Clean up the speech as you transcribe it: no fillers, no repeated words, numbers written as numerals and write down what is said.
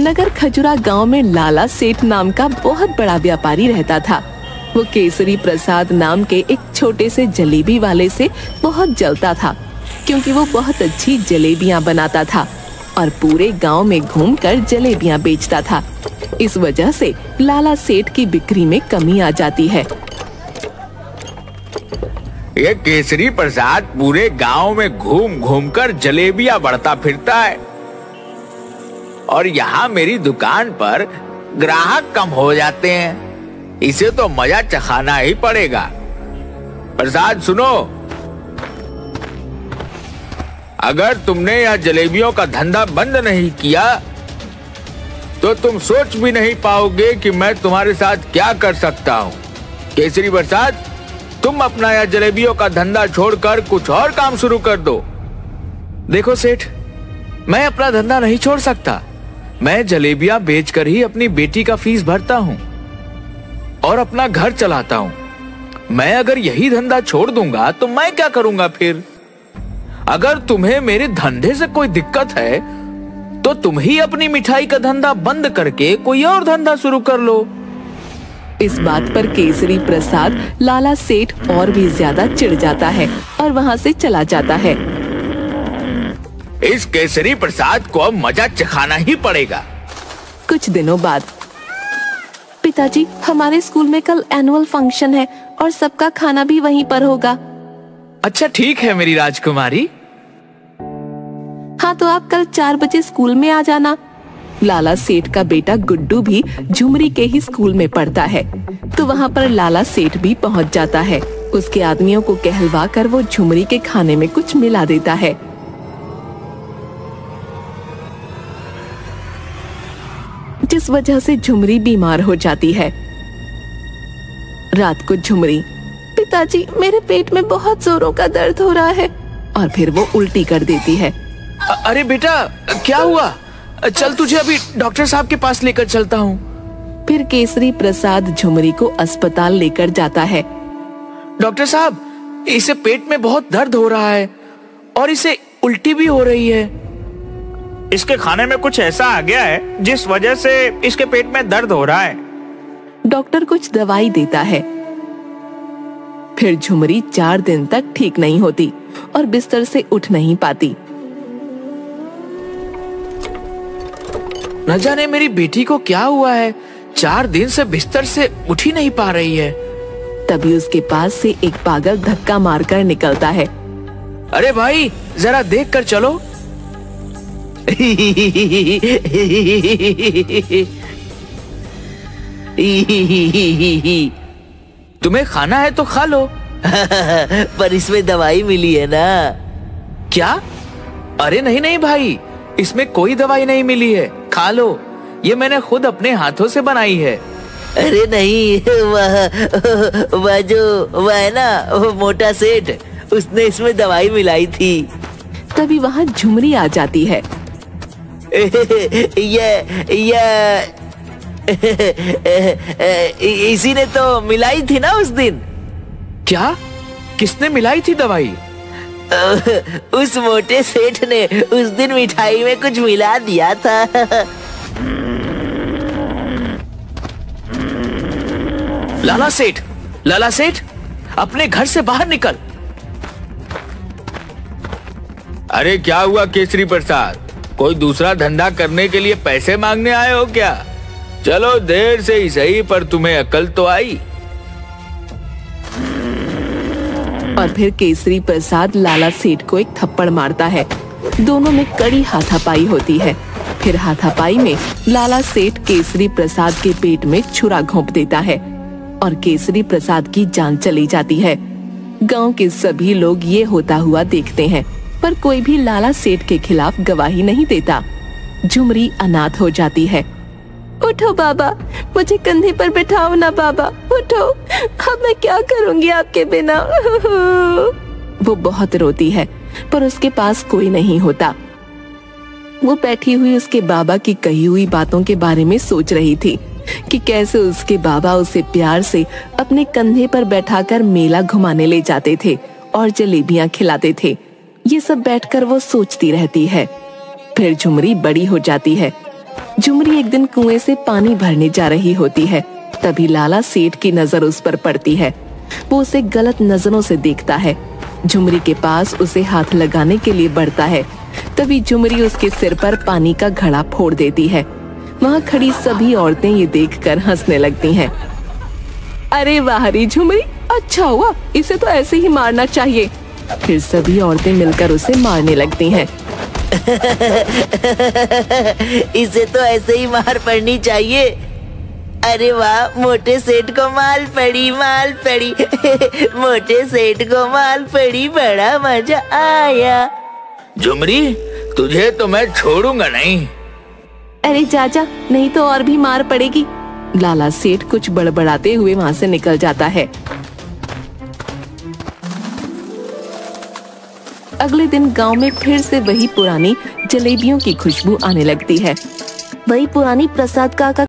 नगर खजुरा गांव में लाला सेठ नाम का बहुत बड़ा व्यापारी रहता था। वो केसरी प्रसाद नाम के एक छोटे से जलेबी वाले से बहुत जलता था, क्योंकि वो बहुत अच्छी जलेबियां बनाता था और पूरे गांव में घूमकर जलेबियां बेचता था। इस वजह से लाला सेठ की बिक्री में कमी आ जाती है। ये केसरी प्रसाद पूरे गांव में घूम घूम कर जलेबियां बढ़ता फिरता है और यहाँ मेरी दुकान पर ग्राहक कम हो जाते हैं। इसे तो मजा चखाना ही पड़ेगा। प्रसाद सुनो, अगर तुमने यह जलेबियों का धंधा बंद नहीं किया तो तुम सोच भी नहीं पाओगे कि मैं तुम्हारे साथ क्या कर सकता हूँ। केसरी प्रसाद, तुम अपना यह जलेबियों का धंधा छोड़कर कुछ और काम शुरू कर दो। देखो सेठ, मैं अपना धंधा नहीं छोड़ सकता। मैं जलेबियां बेचकर ही अपनी बेटी का फीस भरता हूँ और अपना घर चलाता हूँ। मैं अगर यही धंधा छोड़ दूंगा तो मैं क्या करूंगा फिर? अगर तुम्हें मेरे धंधे से कोई दिक्कत है तो तुम ही अपनी मिठाई का धंधा बंद करके कोई और धंधा शुरू कर लो। इस बात पर केसरी प्रसाद लाला सेठ और भी ज्यादा चिढ़ जाता है और वहाँ से चला जाता है। इस केसरी प्रसाद को अब मजा चखाना ही पड़ेगा। कुछ दिनों बाद, पिताजी, हमारे स्कूल में कल एनुअल फंक्शन है और सबका खाना भी वहीं पर होगा। अच्छा ठीक है मेरी राजकुमारी। हाँ, तो आप कल 4 बजे स्कूल में आ जाना। लाला सेठ का बेटा गुड्डू भी झुमरी के ही स्कूल में पढ़ता है, तो वहाँ पर लाला सेठ भी पहुँच जाता है। उसके आदमियों को कहलवा कर वो झुमरी के खाने में कुछ मिला देता है। जिस वजह से झुमरी बीमार हो जाती है। रात को झुमरी, पिताजी, मेरे पेट में बहुत जोरों का दर्द हो रहा है, और फिर वो उल्टी कर देती है। अरे बेटा, क्या हुआ? चल तुझे अभी डॉक्टर साहब के पास लेकर चलता हूँ। फिर केसरी प्रसाद झुमरी को अस्पताल लेकर जाता है। डॉक्टर साहब, इसे पेट में बहुत दर्द हो रहा है और इसे उल्टी भी हो रही है। इसके खाने में कुछ ऐसा आ गया है जिस वजह से इसके पेट में दर्द हो रहा है। डॉक्टर कुछ दवाई देता है। फिर झुमरी 4 दिन तक ठीक नहीं होती और बिस्तर से उठ नहीं पाती। न जाने मेरी बेटी को क्या हुआ है, 4 दिन से बिस्तर से उठ ही नहीं पा रही है। तभी उसके पास से एक पागल धक्का मारकर निकलता है। अरे भाई, जरा देख कर चलो। तुम्हें खाना है तो खा लो। पर इसमें दवाई मिली है ना? क्या? अरे नहीं नहीं भाई, इसमें कोई दवाई नहीं मिली है, खा लो। ये मैंने खुद अपने हाथों से बनाई है। अरे नहीं, वह है ना, वो मोटा सेठ, उसने इसमें दवाई मिलाई थी। तभी वहाँ झुमरी आ जाती है। इसी ने तो मिलाई थी ना उस दिन। क्या? किसने मिलाई थी दवाई? उस मोटे सेठ ने उस दिन मिठाई में कुछ मिला दिया था। लाला सेठ, लाला सेठ, अपने घर से बाहर निकल। अरे क्या हुआ केसरी प्रसाद? कोई दूसरा धंधा करने के लिए पैसे मांगने आए हो क्या? चलो देर से ही सही, पर तुम्हें अकल तो आई। और फिर केसरी प्रसाद लाला सेठ को एक थप्पड़ मारता है। दोनों में कड़ी हाथापाई होती है। फिर हाथापाई में लाला सेठ केसरी प्रसाद के पेट में छुरा घोंप देता है और केसरी प्रसाद की जान चली जाती है। गांव के सभी लोग ये होता हुआ देखते हैं, पर कोई भी लाला सेठ के खिलाफ गवाही नहीं देता। झुमरी अनाथ हो जाती है। उठो बाबा, मुझे कंधे पर बैठाओ ना बाबा, उठो, अब मैं क्या करूंगी आपके बिना। वो बहुत रोती है, पर उसके पास कोई नहीं होता। वो बैठी हुई उसके बाबा की कही हुई बातों के बारे में सोच रही थी कि कैसे उसके बाबा उसे प्यार से अपने कंधे पर बैठाकर मेला घुमाने ले जाते थे और जलेबियां खिलाते थे। ये सब बैठकर वो सोचती रहती है। फिर झुमरी बड़ी हो जाती है झुमरी एक दिन कुएं से पानी भरने जा रही होती है। तभी लाला सेठ की नजर उस पर पड़ती है। वो उसे गलत नजरों से देखता है। झुमरी के पास उसे हाथ लगाने के लिए बढ़ता है। तभी झुमरी उसके सिर पर पानी का घड़ा फोड़ देती है। वहाँ खड़ी सभी औरतें ये देखकर हंसने लगती हैं। अरे वाह रे झुमरी, अच्छा हुआ, इसे तो ऐसे ही मारना चाहिए। फिर सभी औरतें मिलकर उसे मारने लगती हैं। इसे तो ऐसे ही मार पड़नी चाहिए। अरे वाह, मोटे सेठ को माल पड़ी, माल पड़ी। मोटे सेठ को माल पड़ी, बड़ा मजा आया। झुमरी, तुझे तो मैं छोड़ूंगा नहीं। अरे चाचा, नहीं तो और भी मार पड़ेगी। लाला सेठ कुछ बड़बड़ाते हुए वहाँ से निकल जाता है। अगले दिन गांव में फिर से वही पुरानी जलेबियों की खुशबू आने लगती है। वही पुरानी प्रसाद काका